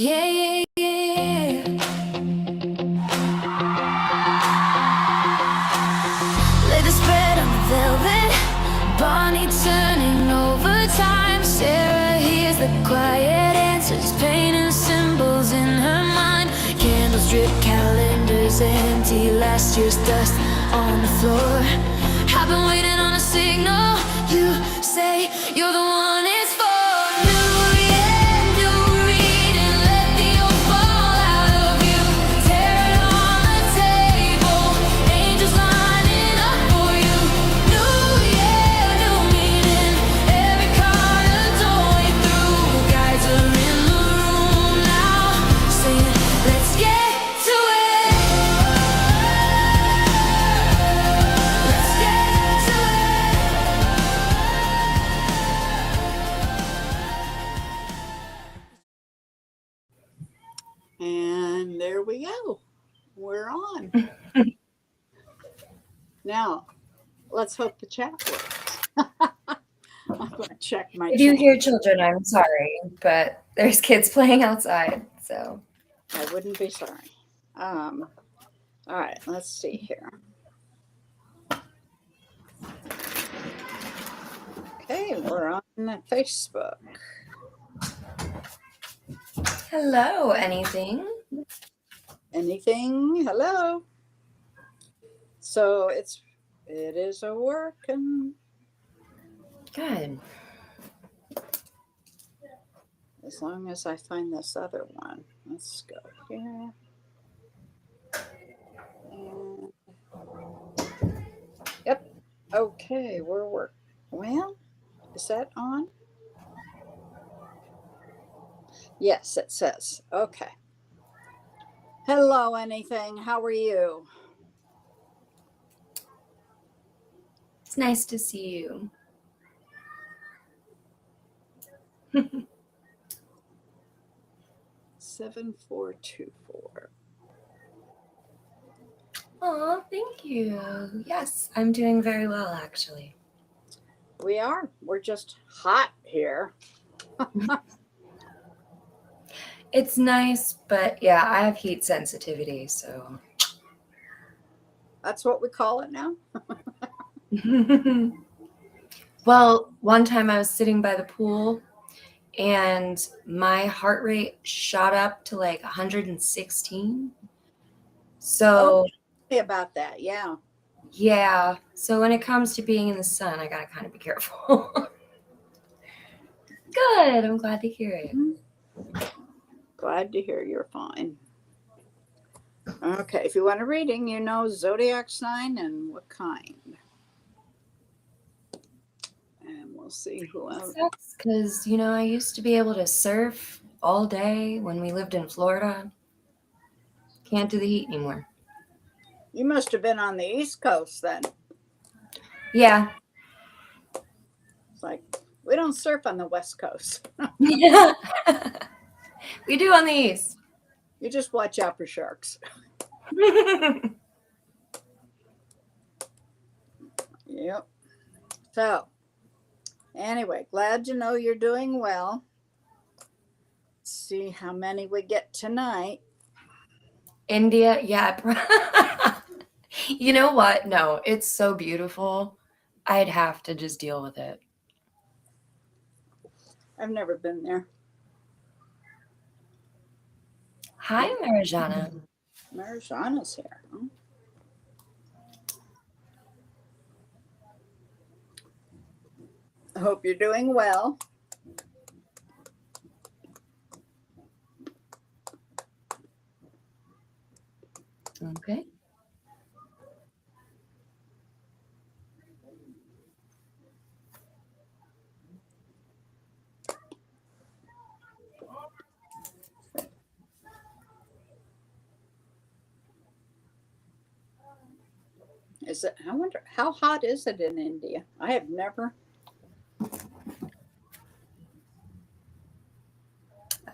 Yeah, yeah, yeah. Lay the spread on the velvet, Bonnie turning overtime. Sarah hears the quiet answers, painting symbols in her mind. Candles drip, calendars empty, last year's dust on the floor. I've been waiting on a signal. You say you're the one it's for. New year, new reading, let the old fall out of you. Tear it on the table, angels lining up for you. New year, new meaning, every card a doorway through. Guides are in the room now, saying let's get to it. Let's get to it. And there we go. We're on. Now, let's hope the chat works. I'm going to check my If you chat. hear children, I'm sorry, but there's kids playing outside, so. I wouldn't be sorry. All right, let's see here. Okay, we're on Facebook. Hello, anything? Anything? Hello. So it is a working. Good. As long as I find this other one. Let's go here. And, yep. Okay, we're working. Well, is that on? Yes, it says. Okay. Hello, anything. How are you? It's nice to see you. 7424. Oh, thank you. Yes, I'm doing very well, actually. We are. We're just hot here. It's nice, but yeah, I have heat sensitivity, so. That's what we call it now. Well, one time I was sitting by the pool and my heart rate shot up to like 116. So, About that, yeah. yeah. So when it comes to being in the sun, I gotta kind of be careful. Good. I'm glad to hear it. Glad to hear you're fine. Okay, if you want a reading, you know zodiac sign and what kind. And we'll see who else. Sucks because, you know, I used to be able to surf all day when we lived in Florida. Can't do the heat anymore. You must have been on the East Coast then. Yeah. It's like, we don't surf on the West Coast. Yeah. We do on the East. You just watch out for sharks. Yep. So, anyway, glad to know you're doing well. Let's see how many we get tonight. India, yeah. You know what? No, it's so beautiful. I'd have to just deal with it. I've never been there. Hi, Marijana. Marijana's here. Huh? I hope you're doing well. Okay. I wonder, how hot is it in India? I have never. I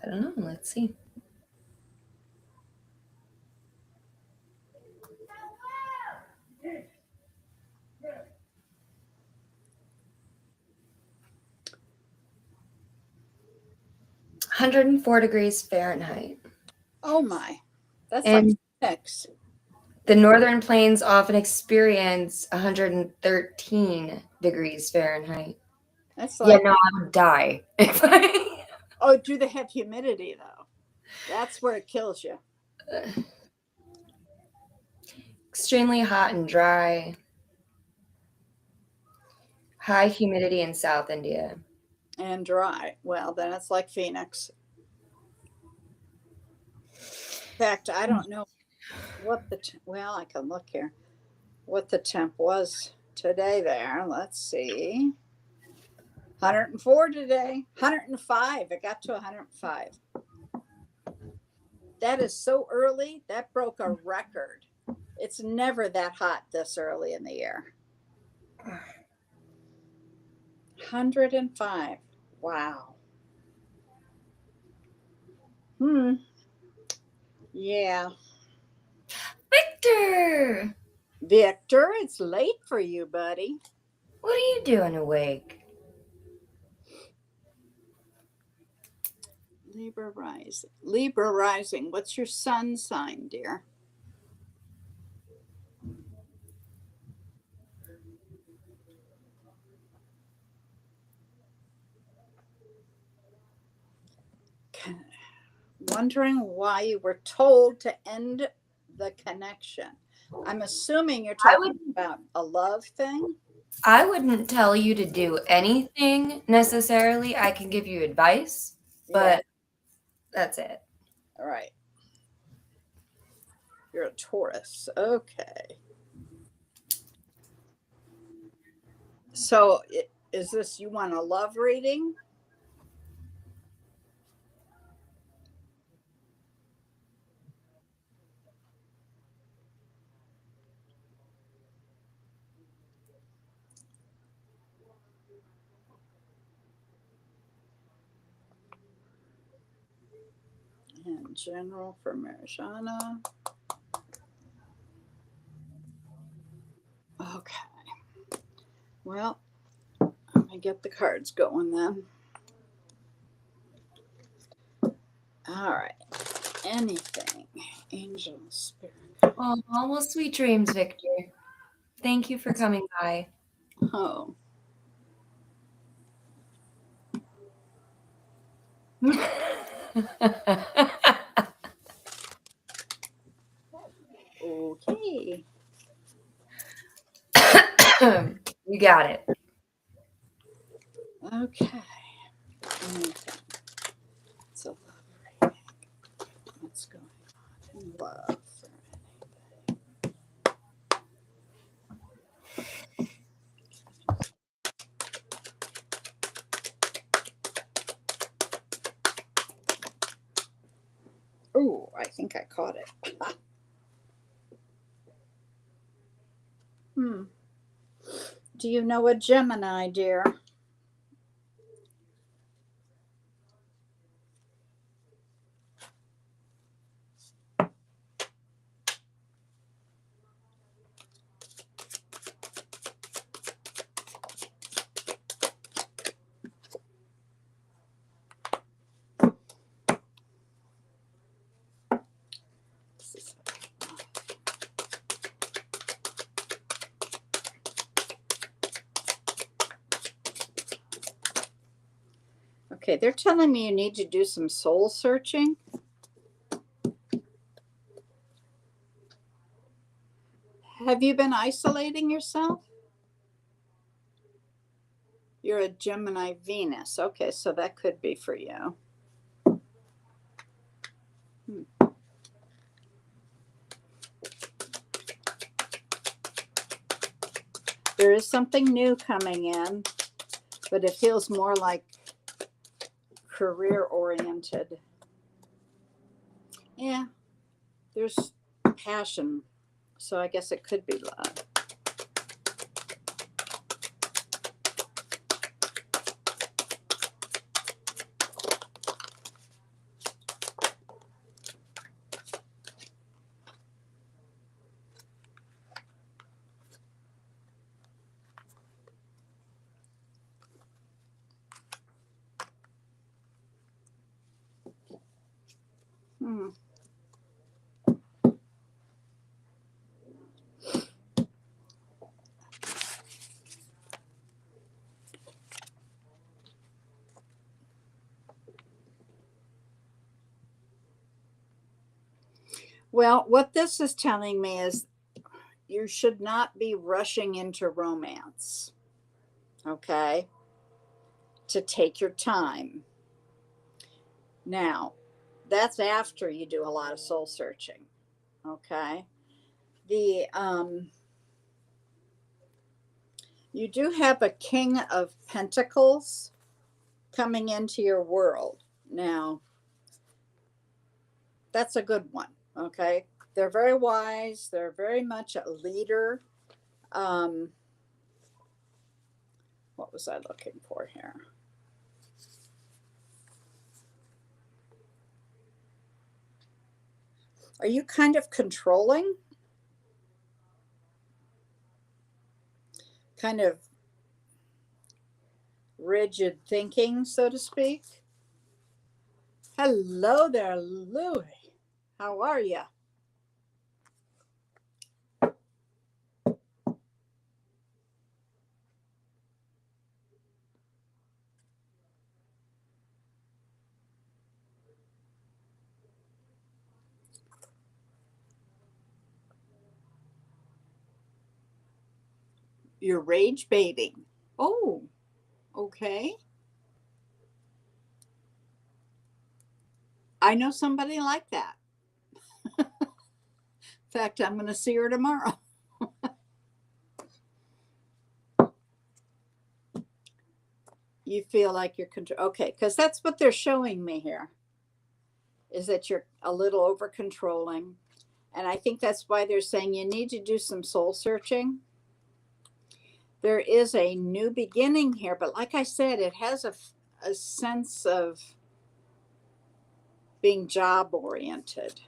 don't know. Let's see. 104 degrees Fahrenheit. Oh my, that's And like Phoenix. the northern plains often experience 113 degrees Fahrenheit. That's Yeah, like, no, I would die. If I... oh, do they have humidity though? That's where it kills you. Extremely hot and dry. High humidity in South India. And dry. Well, then it's like Phoenix. In fact, I don't know what well, I can look here. What the temp was today there. Let's see. 104 today. 105. It got to 105. That is so early. That broke a record. It's never that hot this early in the year. 105. Wow. Yeah. Victor! Victor, it's late for you, buddy. What are you doing awake? Libra rising. Libra rising. What's your sun sign, dear? Wondering why you were told to end the connection. I'm assuming you're talking about a love thing. I wouldn't tell you to do anything necessarily. I can give you advice, but that's it. All right. You're a Taurus. Okay. So is this, you want a love reading? In general for Marjana. Okay. Well, let me get the cards going then. All right. Anything. Angel, spirit. Oh, well, sweet dreams, Victor. Thank you for coming by. Oh. Okay. You got it. Okay. It's a love reading. What's going on in love for anything? Oh, I think I caught it. Do you know a Gemini, dear? Okay, they're telling me you need to do some soul searching. Have you been isolating yourself? You're a Gemini Venus. Okay, so that could be for you. There is something new coming in, but it feels more like career oriented. Yeah, there's passion, so I guess it could be love. Well, what this is telling me is you should not be rushing into romance, okay? To take your time. Now, that's after you do a lot of soul searching, okay? The you do have a King of Pentacles coming into your world. Now, that's a good one, okay? They're very wise. They're very much a leader. What was I looking for here? Are you kind of controlling? Kind of rigid thinking, so to speak? Hello there, Louie. How are you? You're rage baiting. Oh, okay. I know somebody like that. In fact, I'm going to see her tomorrow. You feel like you're okay, because that's what they're showing me here, is that you're a little over controlling. And I think that's why they're saying you need to do some soul searching. There is a new beginning here, but like I said, it has a sense of being job oriented.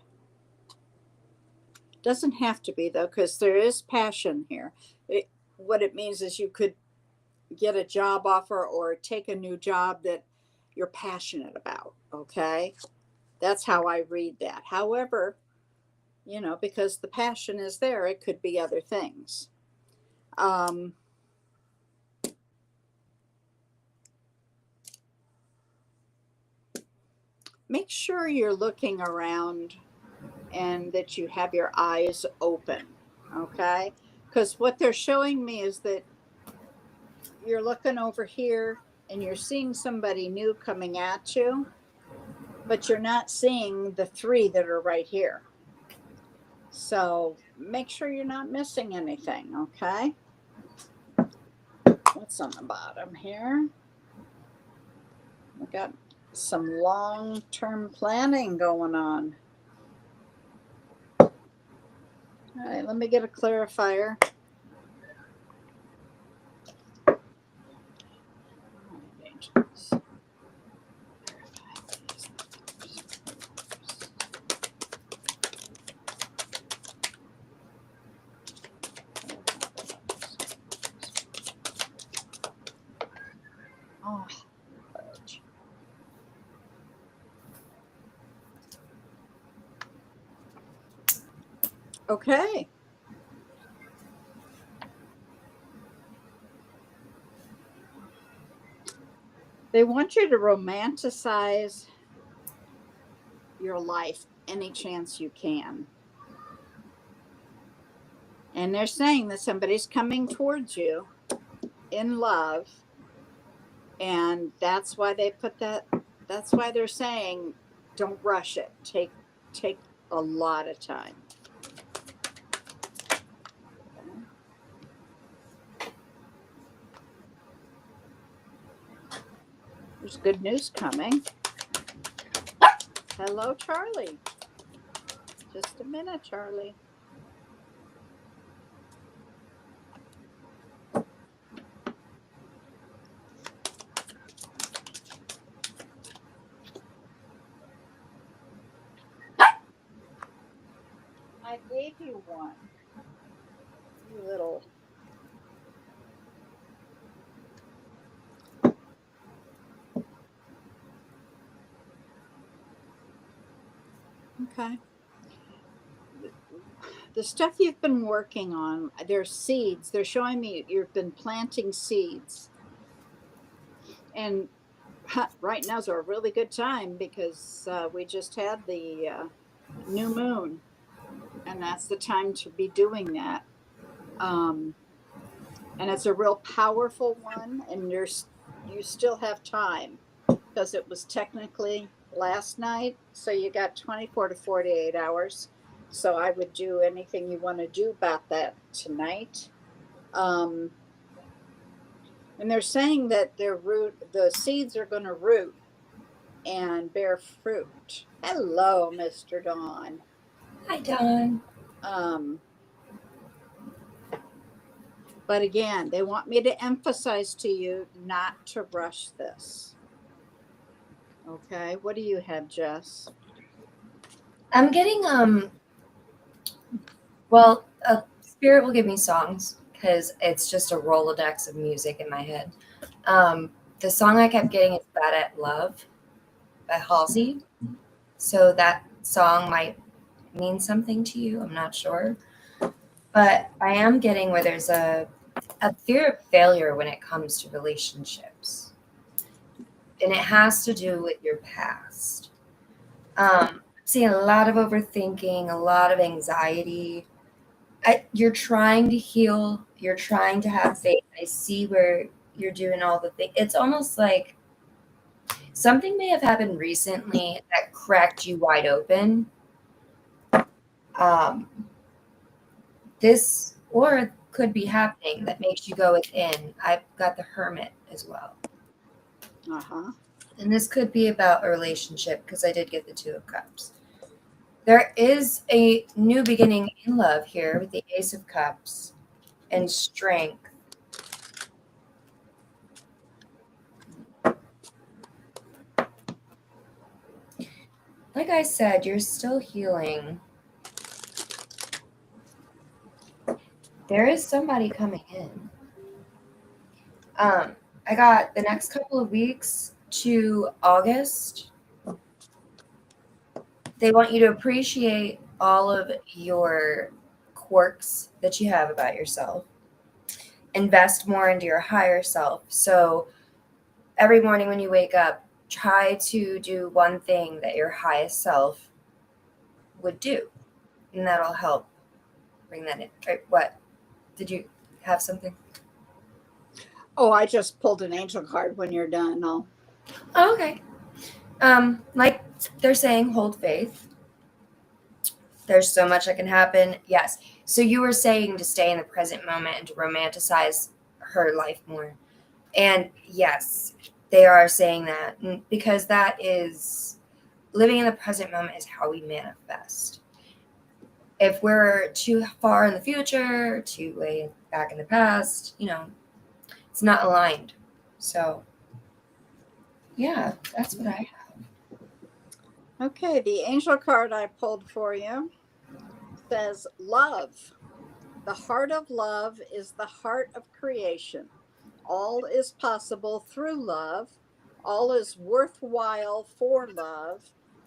Doesn't have to be, though, because there is passion here. What it means is you could get a job offer or take a new job that you're passionate about, okay? That's how I read that. However, you know, because the passion is there, it could be other things. Make sure you're looking around and that you have your eyes open, okay? Because what they're showing me is that you're looking over here and you're seeing somebody new coming at you, but you're not seeing the three that are right here. So make sure you're not missing anything, okay? What's on the bottom here? We got some long-term planning going on. All right, let me get a clarifier. Oh, fudge. Okay. They want you to romanticize your life any chance you can. And they're saying that somebody's coming towards you in love. And that's why they put that, that's why they're saying don't rush it. Take a lot of time. There's good news coming. Hello, Charlie. Just a minute, Charlie. I gave you one. You little. Okay. The stuff you've been working on, there's seeds. They're showing me you've been planting seeds. And right now's a really good time because we just had the new moon. and that's the time to be doing that. Um, and it's a real powerful one, and you still have time because it was technically last night, so you got 24 to 48 hours. So I would do anything you want to do about that tonight. Um, and they're saying that the seeds are going to root and bear fruit. Hello, Mr. Dawn. Hi, Don. Um, but again, they want me to emphasize to you not to rush this. Okay, what do you have, Jess? I'm getting well, Spirit will give me songs because it's just a Rolodex of music in my head. The song I kept getting is "Bad at Love" by Halsey. So that song might mean something to you. I'm not sure, but I am getting where there's a fear of failure when it comes to relationships, and it has to do with your past. I'm seeing a lot of overthinking, a lot of anxiety. You're trying to heal. You're trying to have faith. I see where you're doing all the things. It's almost like something may have happened recently that cracked you wide open. Um, this or it could be happening that makes you go within. I've got the Hermit as well. Uh-huh. And this could be about a relationship because I did get the Two of Cups. There is a new beginning in love here with the Ace of Cups and strength. Like I said, you're still healing. There is somebody coming in. I got the next couple of weeks to August. They want you to appreciate all of your quirks that you have about yourself. Invest more into your higher self. So every morning when you wake up, try to do one thing that your highest self would do. And that'll help bring that in. Right? What? Did you have something? Oh, I just pulled an angel card. When you're done, I'll. Oh, okay. Like they're saying, hold faith. There's so much that can happen. Yes. So you were saying to stay in the present moment and to romanticize her life more. And yes, they are saying that because that is living in the present moment is how we manifest. If we're too far in the future, too way back in the past, it's not aligned. So, yeah, that's what I have. Okay, the angel card I pulled for you says love. The heart of love is the heart of creation. All is possible through love. All is worthwhile for love.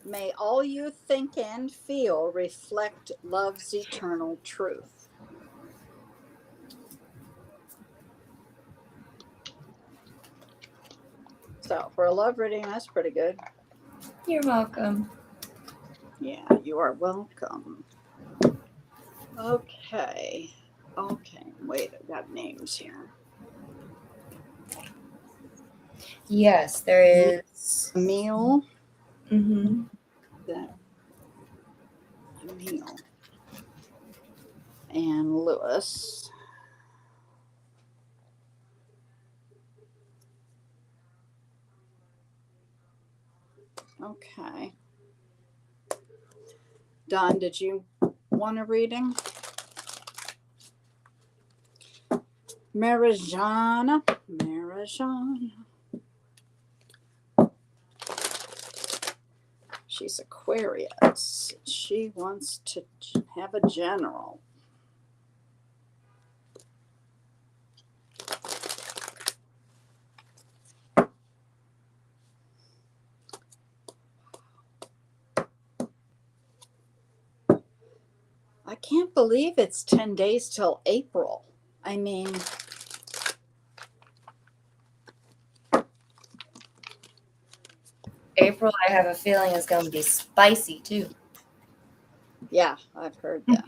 May all you think and feel reflect love's eternal truth. So, for a love reading, that's pretty good. You're welcome. Yeah, you are welcome. Okay. Wait, I've got names here. Yes, there is. Emil. Mm-hmm. Emil. And Lewis. Okay. Don, did you want a reading? Marajana. She's Aquarius. She wants to have a general. I can't believe it's 10 days till April. I mean, April, I have a feeling is going to be spicy too. Yeah, I've heard that.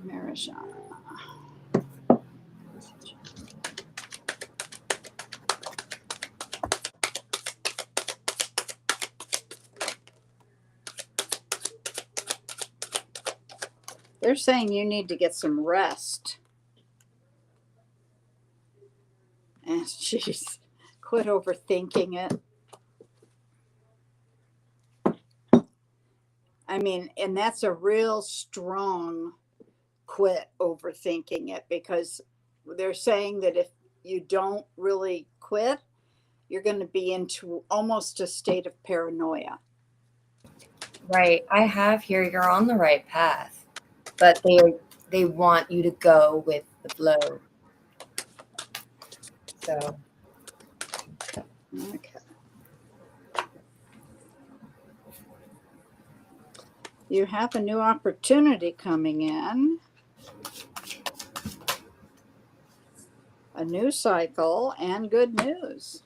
Marijuana. They're saying you need to get some rest. And jeez, quit overthinking it. I mean, and that's a real strong quit overthinking it, because they're saying that if you don't really quit, you're going to be into almost a state of paranoia. Right. I have here you're on the right path, but they want you to go with the flow. So Okay. You have a new opportunity coming in, a new cycle, and good news.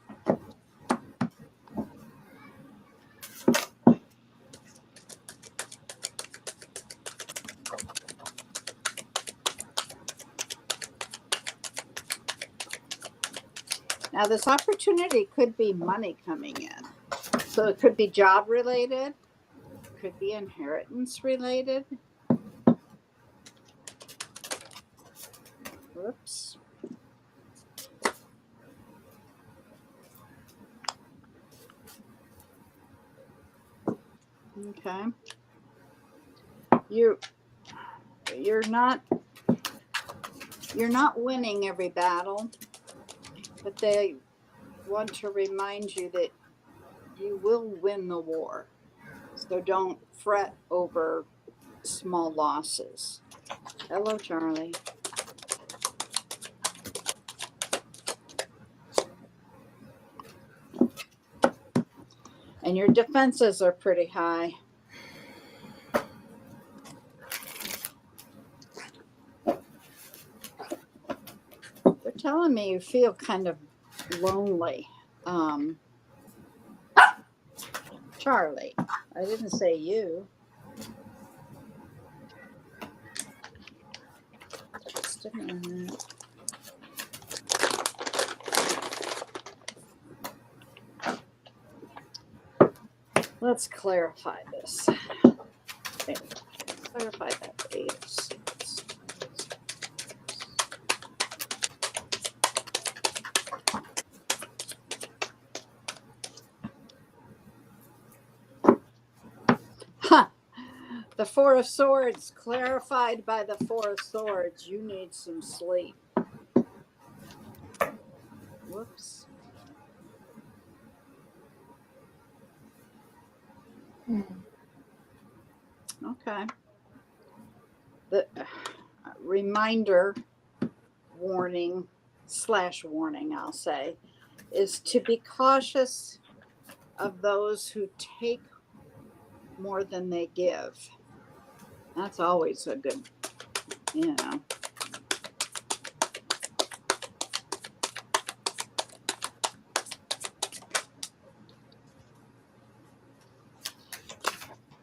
Now, this opportunity could be money coming in. So it could be job related, could be inheritance related. Whoops. Okay. You're not winning every battle, but they want to remind you that you will win the war. So don't fret over small losses. Hello, Charlie. And your defenses are pretty high. They're telling me you feel kind of lonely. Charlie, I didn't say you. Just a minute. Let's clarify this. Okay. Clarify that 8 of Swords. Huh. The 4 of Swords, clarified by the 4 of Swords. You need some sleep. Whoops. Okay. The reminder, warning / warning, I'll say, is to be cautious of those who take more than they give. That's always a good, you know.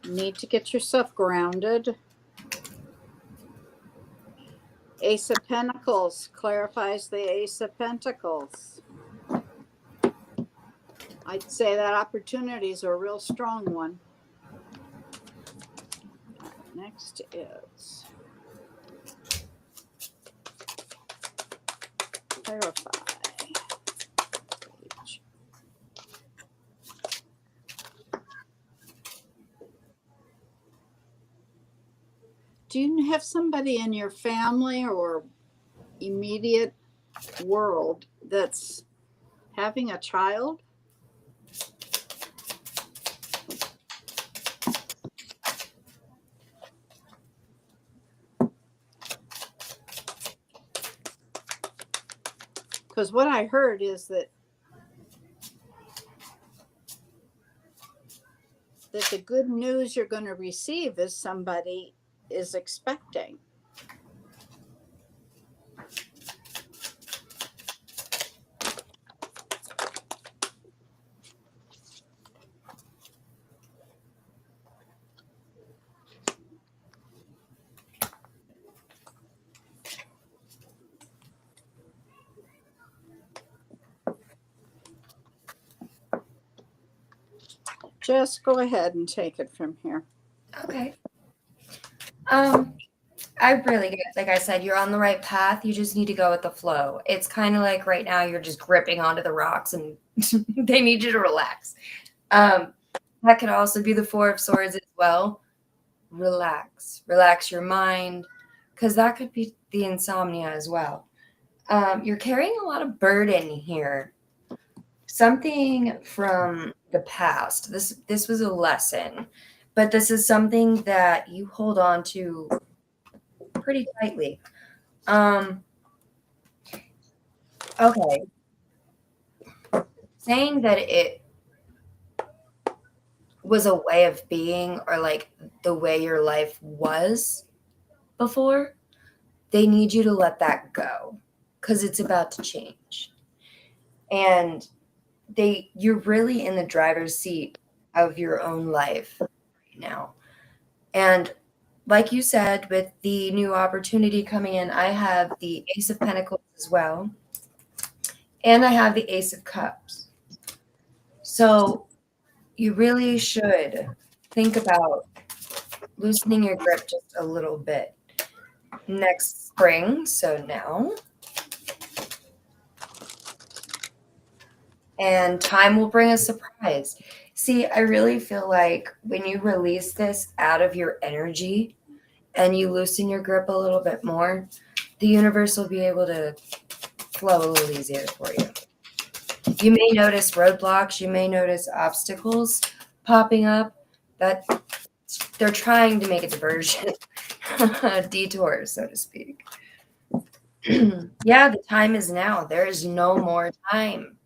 Need to get yourself grounded. Ace of Pentacles clarifies the Ace of Pentacles. I'd say that opportunity is a real strong one. All right, next is clarify. Do you have somebody in your family or immediate world that's having a child? Because what I heard is that the good news you're going to receive is somebody is expecting. just go ahead and take it from here. Okay. I really get, like I said, you're on the right path. You just need to go with the flow. It's kind of like right now you're just gripping onto the rocks and they need you to relax. That could also be the Four of Swords as well. Relax your mind, because that could be the insomnia as well. You're carrying a lot of burden here. Something from the past. This was a lesson, but this is something that you hold on to pretty tightly. Okay. Saying that it was a way of being, or like the way your life was before, they need you to let that go because it's about to change. And you're really in the driver's seat of your own life right now. And like you said, with the new opportunity coming in, I have the Ace of Pentacles as well. And I have the Ace of Cups. So you really should think about loosening your grip just a little bit next spring. So now. And time will bring a surprise. See, I really feel like when you release this out of your energy and you loosen your grip a little bit more, the universe will be able to flow a little easier for you. You may notice roadblocks, you may notice obstacles popping up. That they're trying to make a diversion, a detour, so to speak. Yeah, the time is now. There is no more time.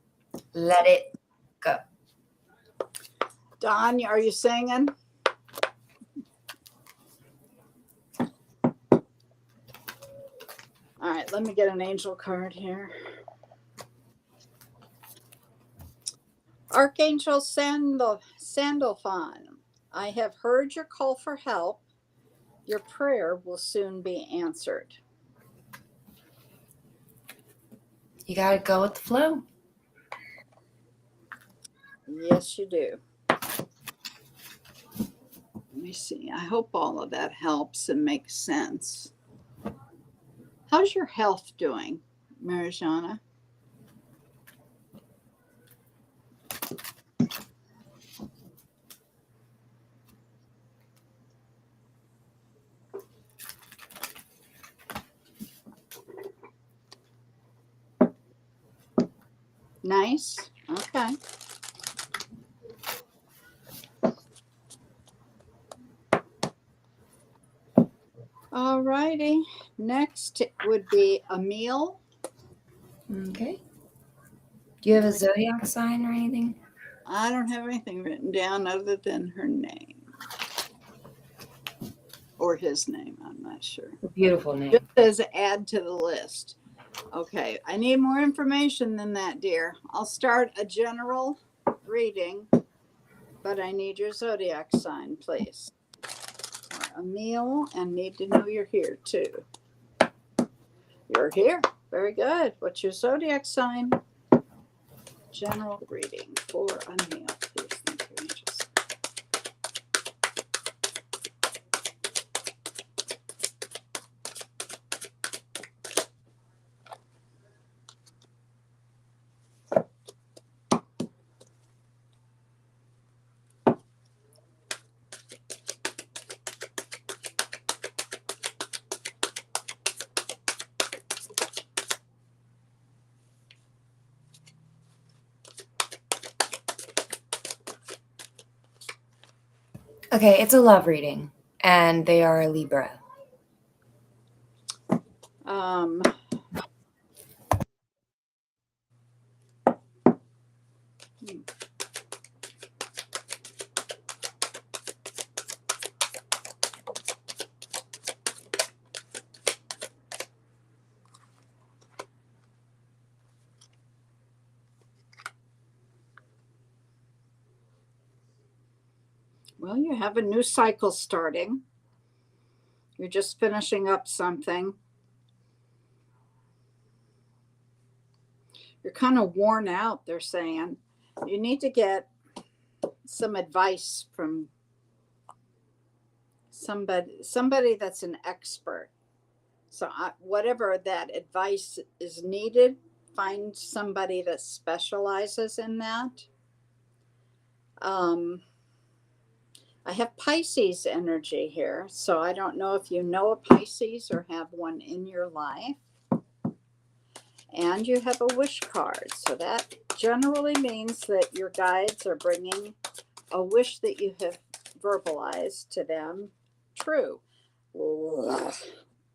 Let it go. Don, are you singing? All right, let me get an angel card here. Archangel Sandalphon, I have heard your call for help. Your prayer will soon be answered. You got to go with the flow. Yes, you do. Let me see. I hope all of that helps and makes sense. How's your health doing, Marijana? Nice. Okay. All righty. Next would be Emil. Okay. Do you have a zodiac sign or anything? I don't have anything written down other than her name. Or his name, I'm not sure. A beautiful name. Just says add to the list. Okay, I need more information than that, dear. I'll start a general reading, but I need your zodiac sign, please. Emil, and need to know you're here too. You're here. Very good. What's your zodiac sign? General reading for Emil, please. Thank you, angels. Okay, it's a love reading, and they are a Libra. Well, you have a new cycle starting. You're just finishing up something. You're kind of worn out, they're saying. You need to get some advice from somebody that's an expert. So whatever that advice is needed, find somebody that specializes in that. I have Pisces energy here, so I don't know if you know a Pisces or have one in your life. And you have a wish card, so that generally means that your guides are bringing a wish that you have verbalized to them true. Ugh.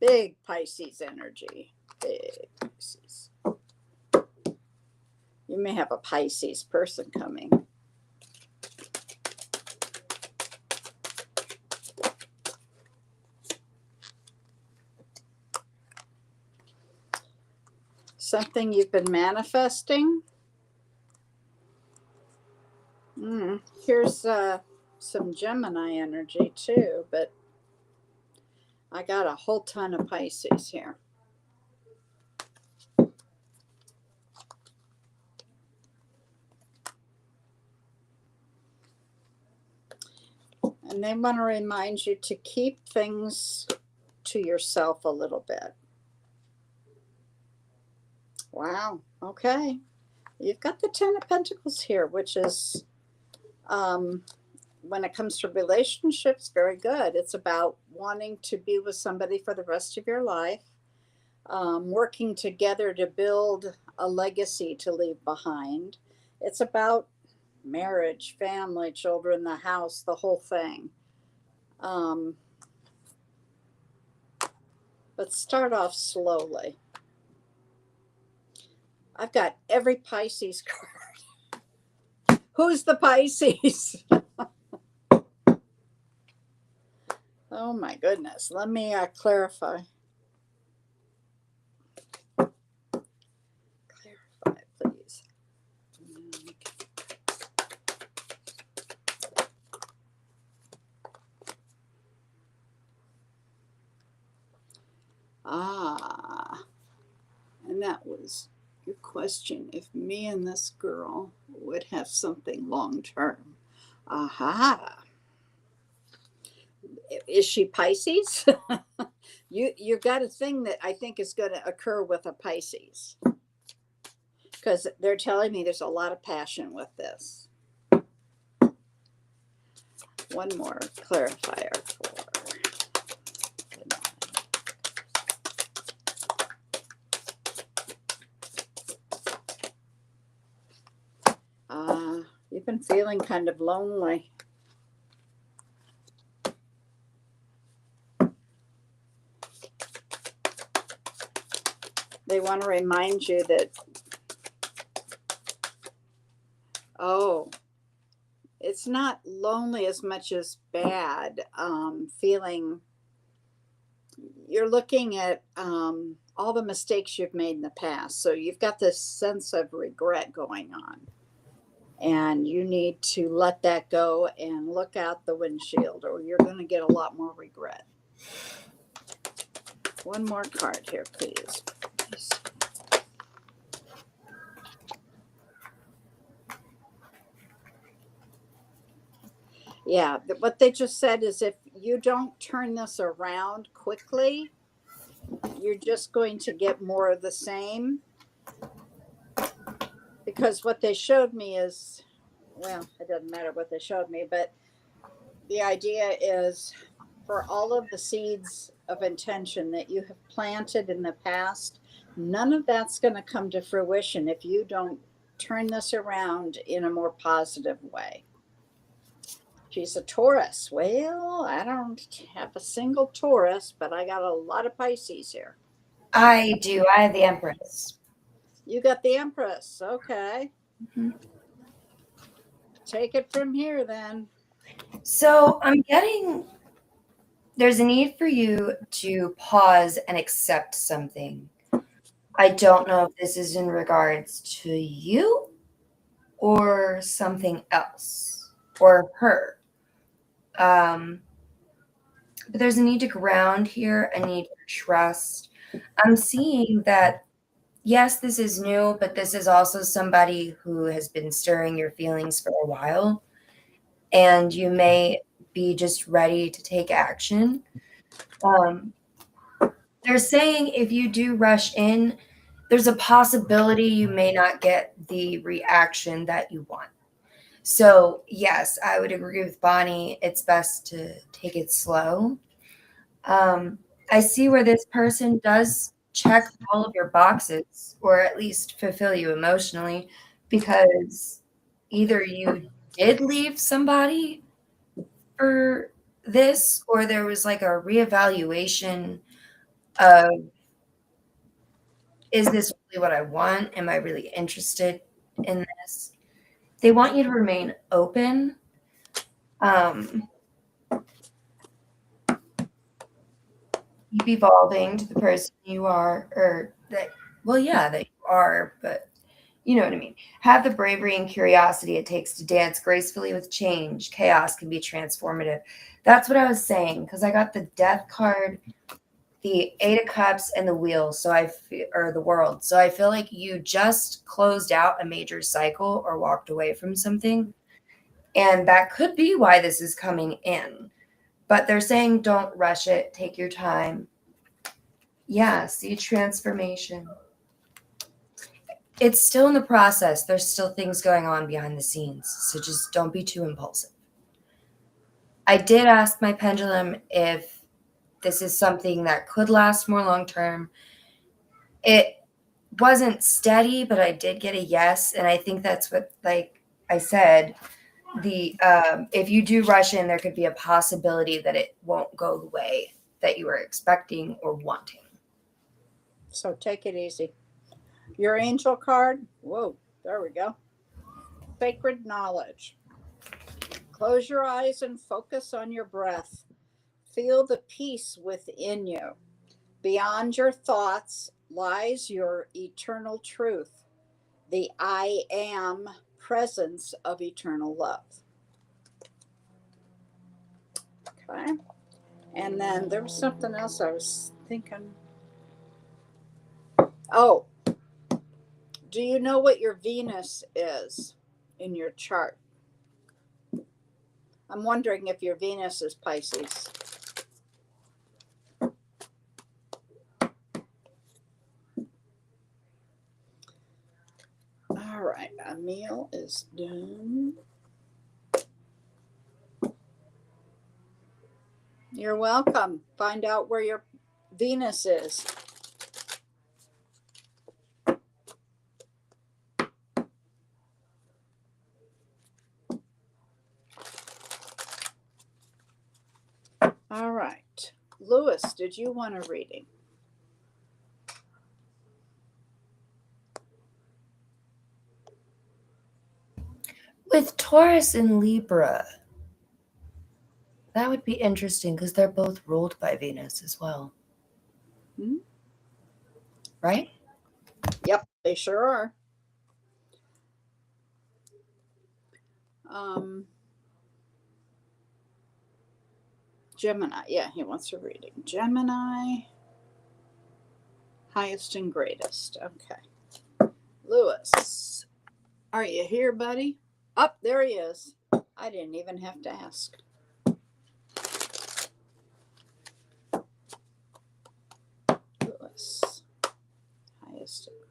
Big Pisces energy. Big Pisces. You may have a Pisces person coming. Something you've been manifesting. Here's some Gemini energy too, but I got a whole ton of Pisces here. And they want to remind you to keep things to yourself a little bit. Wow. Okay. You've got the Ten of Pentacles here, which is, when it comes to relationships, very good. It's about wanting to be with somebody for the rest of your life, working together to build a legacy to leave behind. It's about marriage, family, children, the house, the whole thing. But start off slowly. I've got every Pisces card. Who's the Pisces? Oh my goodness. Let me clarify. Clarify, please. And that was your question. If me and this girl would have something long term. Aha. Is she Pisces? you got a thing that I think is going to occur with a Pisces, because they're telling me there's a lot of passion with this. One more clarifier for you've been feeling kind of lonely. They want to remind you that, it's not lonely as much as bad. Feeling, you're looking at all the mistakes you've made in the past. So you've got this sense of regret going on. And you need to let that go and look out the windshield, or you're going to get a lot more regret. One more card here, please. Yeah, what they just said is if you don't turn this around quickly, you're just going to get more of the same. Because what they showed me is, well, it doesn't matter what they showed me, but the idea is for all of the seeds of intention that you have planted in the past, none of that's going to come to fruition if you don't turn this around in a more positive way. She's a Taurus. Well, I don't have a single Taurus, but I got a lot of Pisces here. I do. I have the Empress. You got the Empress. Okay. Mm-hmm. Take it from here then. So I'm getting, there's a need for you to pause and accept something. I don't know if this is in regards to you or something else or her. But there's a need to ground here, a need for trust. I'm seeing that, yes, this is new, but this is also somebody who has been stirring your feelings for a while. and you may be just ready to take action. Um, they're saying if you do rush in, there's a possibility you may not get the reaction that you want. So, yes, I would agree with Bonnie. It's best to take it slow. Um, I see where this person does check all of your boxes, or at least fulfill you emotionally, because either you did leave somebody for this, or there was like a reevaluation of, is this really what I want? Am I really interested in this? They want you to remain open. Um, keep evolving to the person you are, or that, well, yeah, that you are, but you know what I mean. Have the bravery and curiosity it takes to dance gracefully with change. Chaos can be transformative. That's what I was saying, because I got the death card, the Eight of Cups, and the wheel. So or the world. So I feel like you just closed out a major cycle or walked away from something. And that could be why this is coming in. But they're saying don't rush it, take your time. Yeah, see transformation. It's still in the process. There's still things going on behind the scenes. So just don't be too impulsive. I did ask my pendulum if this is something that could last more long term. It wasn't steady, but I did get a yes. And I think that's what, like I said, the if you do rush in, there could be a possibility that it won't go the way that you were expecting or wanting. So take it easy. Your angel card. Whoa, there we go. Sacred knowledge. Close your eyes and focus on your breath. Feel the peace within you. Beyond your thoughts lies your eternal truth, the I am presence of eternal love. Okay. And then there was something else I was thinking. Oh, do you know what your Venus is in your chart? I'm wondering if your Venus is Pisces. All right, a meal is done. You're welcome. Find out where your Venus is. All right. Lewis, did you want a reading? With Taurus and Libra, that would be interesting because they're both ruled by Venus as well. Hmm? Right? Yep, they sure are. Gemini. Yeah, he wants a reading. Gemini, highest and greatest. Okay. Lewis, are you here, buddy? Up, there he is. I didn't even have to ask. Lewis, highest and greatest.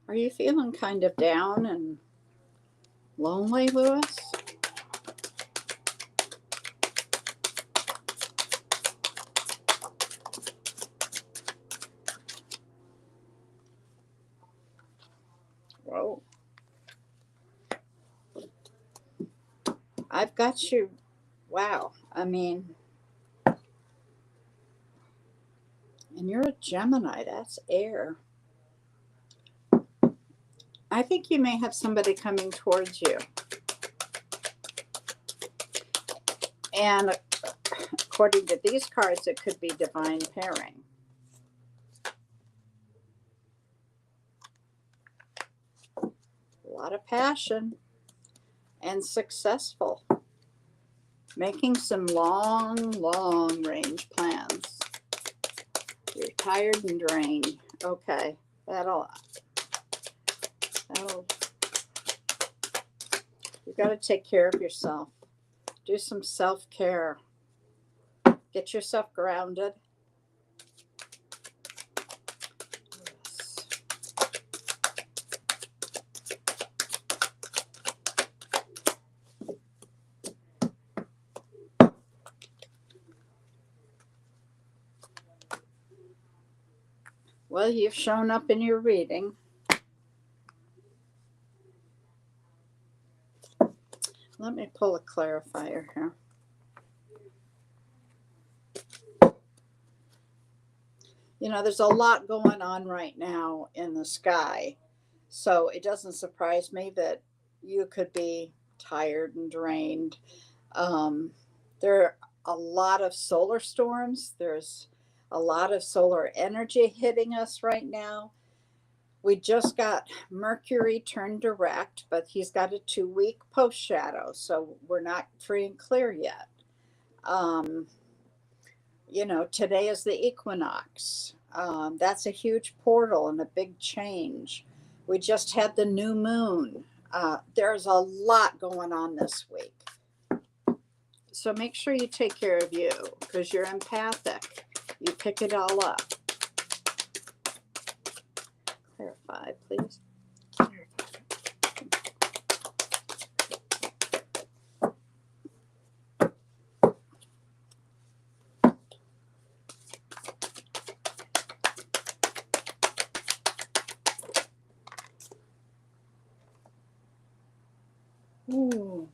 Are you feeling kind of down and lonely, Lewis? Whoa. I've got you. Wow. I mean, and you're a Gemini. That's air. I think you may have somebody coming towards you. And according to these cards, it could be divine pairing. lot of passion and successful. Making some long range plans. You're tired and drained. Okay, that'll you got to take care of yourself. Do some self-care. Get yourself grounded. Yes. Well, you've shown up in your reading. Let me pull a clarifier here. You know, there's a lot going on right now in the sky. So it doesn't surprise me that you could be tired and drained. There are a lot of solar storms. There's a lot of solar energy hitting us right now. We just got Mercury turned direct, but he's got a 2-week post shadow. So we're not free and clear yet. You know, today is the equinox. That's a huge portal and a big change. We just had the new moon. There's a lot going on this week. So make sure you take care of you because you're empathic. You pick it all up. Clarify, please. Ooh.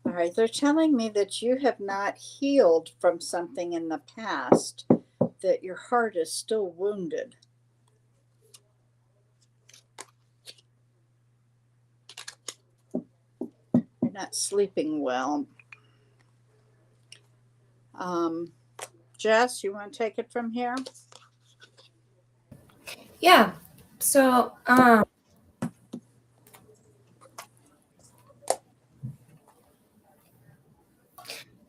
All right, they're telling me that you have not healed from something in the past, that your heart is still wounded. You're not sleeping well. Jess, you want to take it from here? Yeah. So,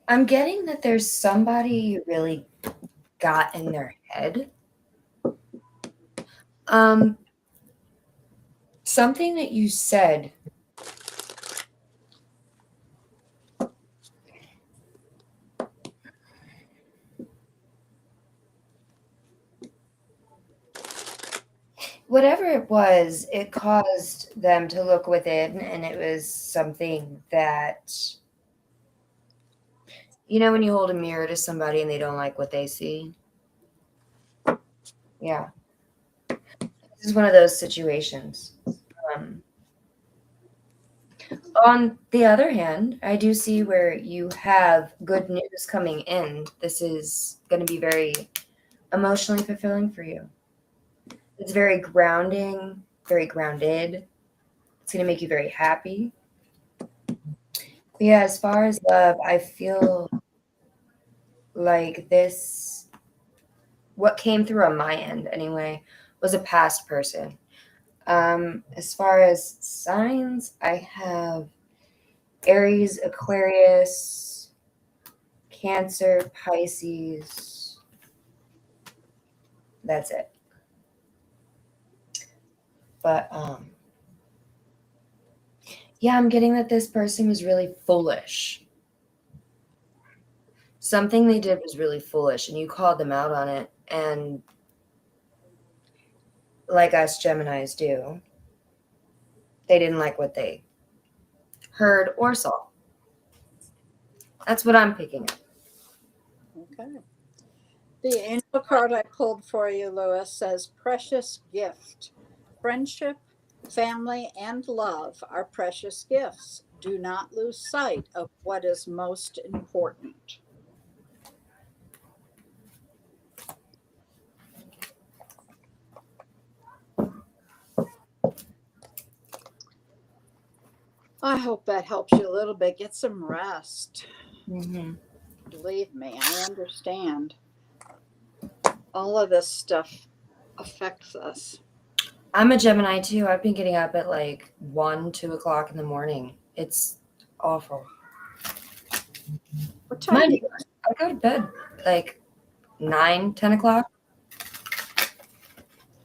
I'm getting that there's somebody you really got in their head. Something that you said whatever it was, it caused them to look within, and it was something that, you know, when you hold a mirror to somebody and they don't like what they see? Yeah. This is one of those situations. On the other hand, I do see where you have good news coming in. This is going to be very emotionally fulfilling for you. It's very grounding, very grounded. It's going to make you very happy. But yeah, as far as love, I feel like this, what came through on my end anyway, was a past person. As far as signs, I have Aries, Aquarius, Cancer, Pisces. That's it. But yeah, I'm getting that this person was really foolish. Something they did was really foolish, and you called them out on it. And like us Geminis do, they didn't like what they heard or saw. That's what I'm picking up. Okay. The angel card I pulled for you, Lewis, says precious gift. Friendship, family, and love are precious gifts. Do not lose sight of what is most important. I hope that helps you a little bit. Get some rest. Hmm. Believe me, I understand. All of this stuff affects us. I'm a Gemini too. I've been getting up at like 1, 2 o'clock in the morning. It's awful. What time Mind do you, I go to bed like 9, 10 o'clock.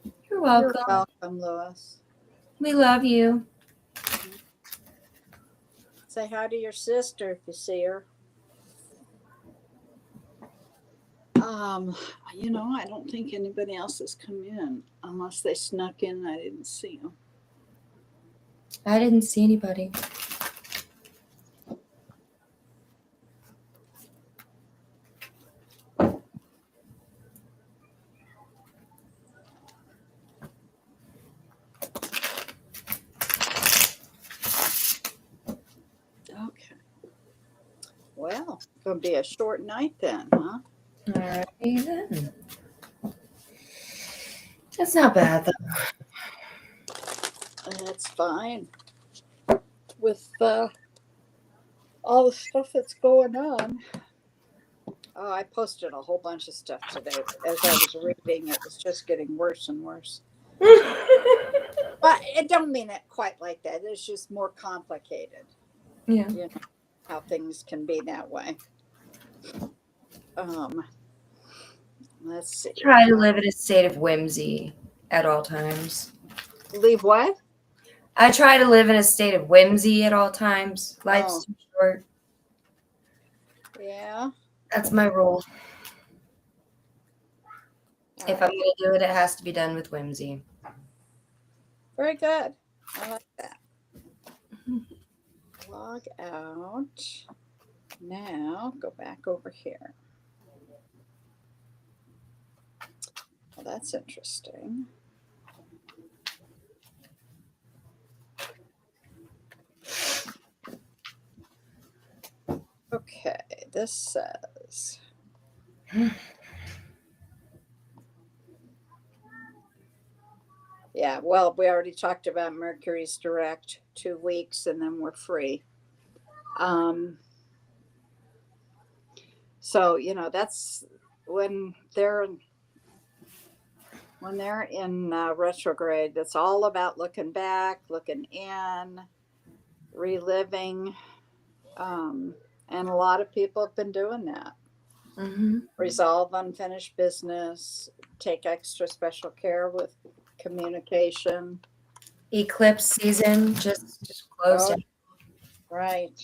You're You're welcome. welcome, Lois. We love you. Say hi to your sister if you see her. Um, I don't think anybody else has come in unless they snuck in and I didn't see them. I didn't see anybody. Okay. Well, it's gonna be a short night then, huh? Alrighty then. That's not bad though. That's fine. With all the stuff that's going on. Oh, I posted a whole bunch of stuff today. As I was reading, it was just getting worse and worse. But it don't mean it quite like that. It's just more complicated. Yeah. You know how things can be that way. Let's see. Try to live in a state of whimsy at all times. Leave what? I try to live in a state of whimsy at all times. Life's Oh. too short. Yeah. That's my rule. All If right. I'm going to do it, it has to be done with whimsy. Very good. I like that. Log out. Now go back over here. Well, that's interesting. Okay, this says yeah, well, we already talked about Mercury's direct 2 weeks and then we're free. So, that's when they're in retrograde, it's all about looking back, looking in, reliving. And a lot of people have been doing that. Mm-hmm. Resolve unfinished business, take extra special care with communication. Eclipse season just closed. Oh, right.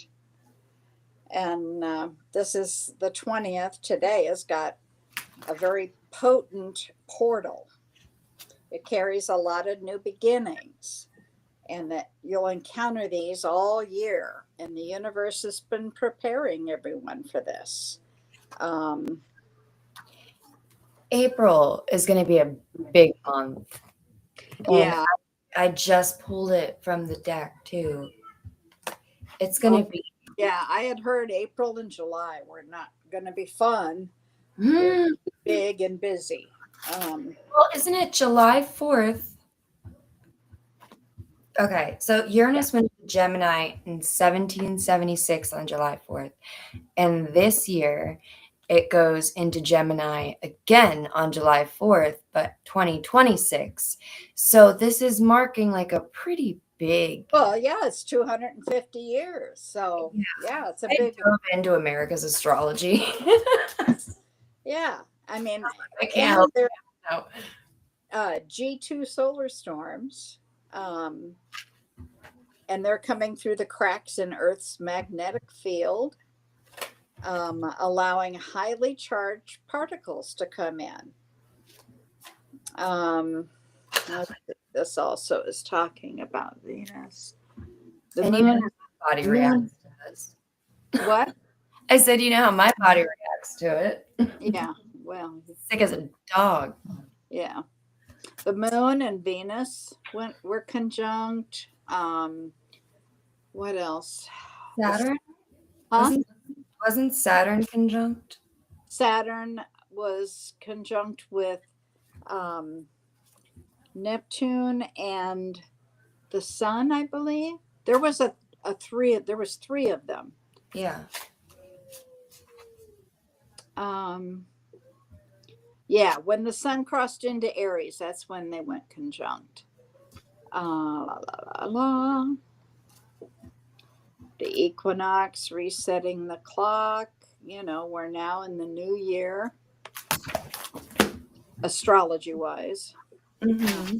And this is the 20th. Today has got a very potent portal. It carries a lot of new beginnings, and that you'll encounter these all year. And the universe has been preparing everyone for this. April is going to be a big month. And Yeah. I just pulled it from the deck too. It's going to be. Yeah, I had heard April and July were not going to be fun, Hmm. big and busy. Well, isn't it July 4th? Okay, so Uranus went to Gemini in 1776 on July 4th. And this year it goes into Gemini again on July 4th, but 2026. So this is marking like a pretty big. Well, yeah, it's 250 years. So, yeah, it's a I big. dove into America's astrology. Yeah, I mean, I can't help there it. G2 solar storms, and they're coming through the cracks in Earth's magnetic field, allowing highly charged particles to come in. This also is talking about Venus. The And you know moon. how my body reacts to this. What? I said, you know how my body reacts to it. Yeah, well, Sick as a dog. yeah. The moon and Venus were conjunct. What else? Saturn? Huh? Wasn't Saturn conjunct? Saturn was conjunct with Neptune and the sun, I believe. There was there was three of them. Yeah. Yeah, when the sun crossed into Aries, that's when they went conjunct. La, la, la, la. The equinox resetting the clock. We're now in the new year, astrology wise. Mm-hmm.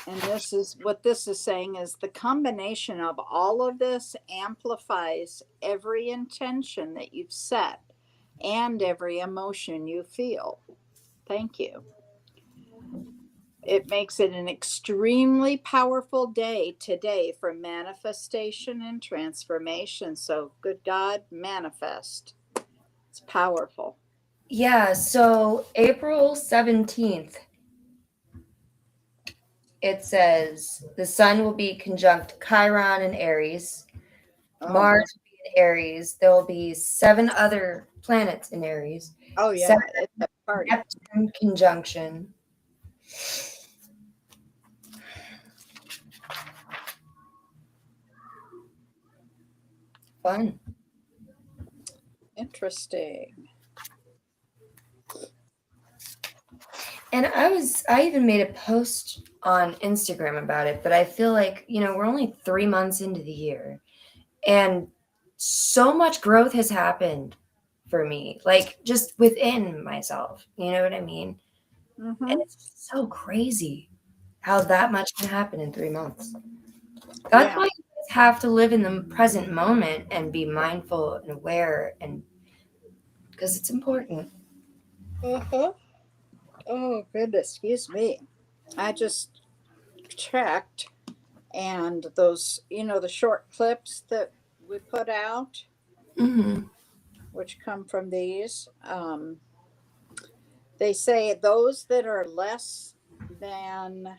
And this is what this is saying is the combination of all of this amplifies every intention that you've set and every emotion you feel. Thank you. It makes it an extremely powerful day today for manifestation and transformation. So, good God, manifest. It's powerful. Yeah. So April 17th, it says the sun will be conjunct Chiron in Aries. Oh, Mars will be in Aries. There will be 7 other planets in Aries. oh yeah, 7 it's a party. Neptune conjunction. Fun. Interesting. And I even made a post on Instagram about it, but I feel like, we're only 3 months into the year and so much growth has happened for me, like just within myself. You know what I mean? Mm-hmm. And it's so crazy how that much can happen in 3 months. That's why you guys have to live in the present moment and be mindful and aware, and because it's important. Uh-huh. Oh, goodness, excuse me. I just checked, and those, the short clips that we put out, Mm-hmm. which come from these, they say those that are less than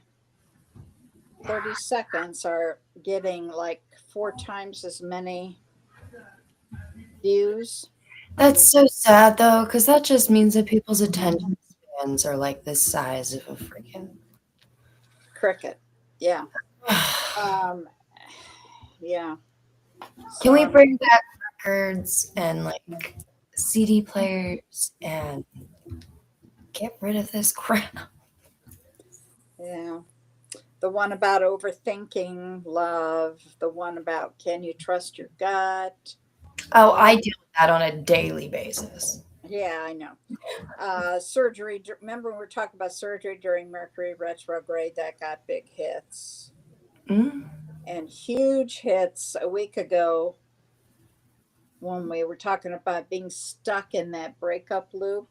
30 seconds are getting like 4 times as many views. That's so sad, though, because that just means that people's attention spans are like the size of a freaking Cricket. Yeah. Yeah. Can we bring back records and like CD players and get rid of this crap? Yeah. The one about overthinking love, the one about can you trust your gut? Oh, I deal with that on a daily basis. Yeah, I know. Surgery. Remember, we were talking about surgery during Mercury retrograde that got big hits and huge hits a week ago when we were talking about being stuck in that breakup loop.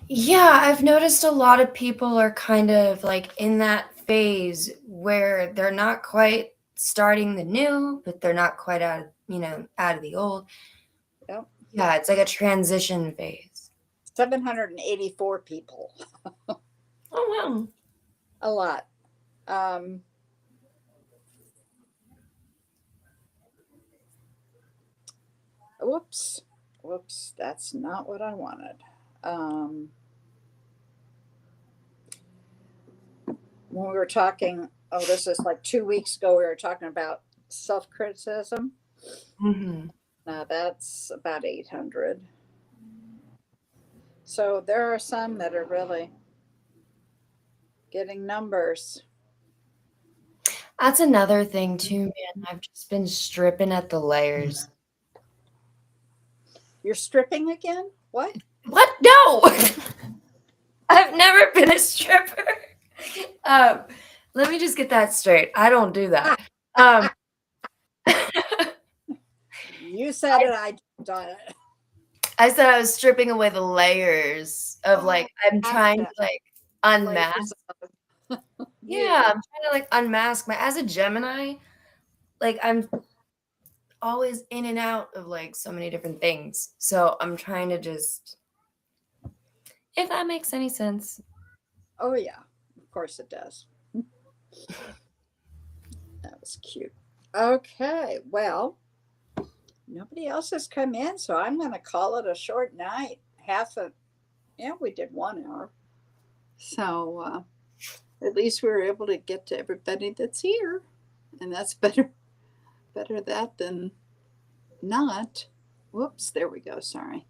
Yeah, I've noticed a lot of people are kind of like in that phase where they're not quite starting the new, but they're not quite out of the old. Yep. Yeah, it's like a transition phase. 784 people. Oh, wow. A lot. Whoops, that's not what I wanted. When we were talking, this is like 2 weeks ago, we were talking about self-criticism. Mm-hmm. Now that's about 800. So there are some that are really getting numbers. That's another thing too, man. I've just been stripping at the layers. You're stripping again? What? What? No! I've never been a stripper. Let me just get that straight. I don't do that. You said it, I done it. I said I was stripping away the layers of like, I'm trying to like unmask. Yeah, I'm trying to like unmask as a Gemini, like I'm always in and out of like so many different things. So I'm trying to just, if that makes any sense. Oh yeah, of course it does. That was cute. Okay, well, nobody else has come in, so I'm going to call it a short night. We did 1 hour. So at least we were able to get to everybody that's here. And that's better that than not. Whoops, there we go. Sorry.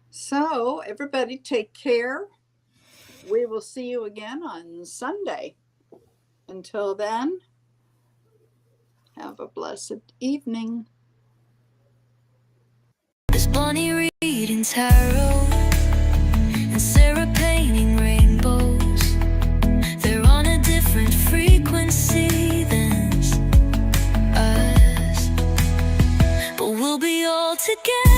So everybody take care. We will see you again on Sunday. Until then, have a blessed evening. There's Bonnie reading tarot and Sarah painting rainbows. They're on a different frequency than us, but we'll be all together.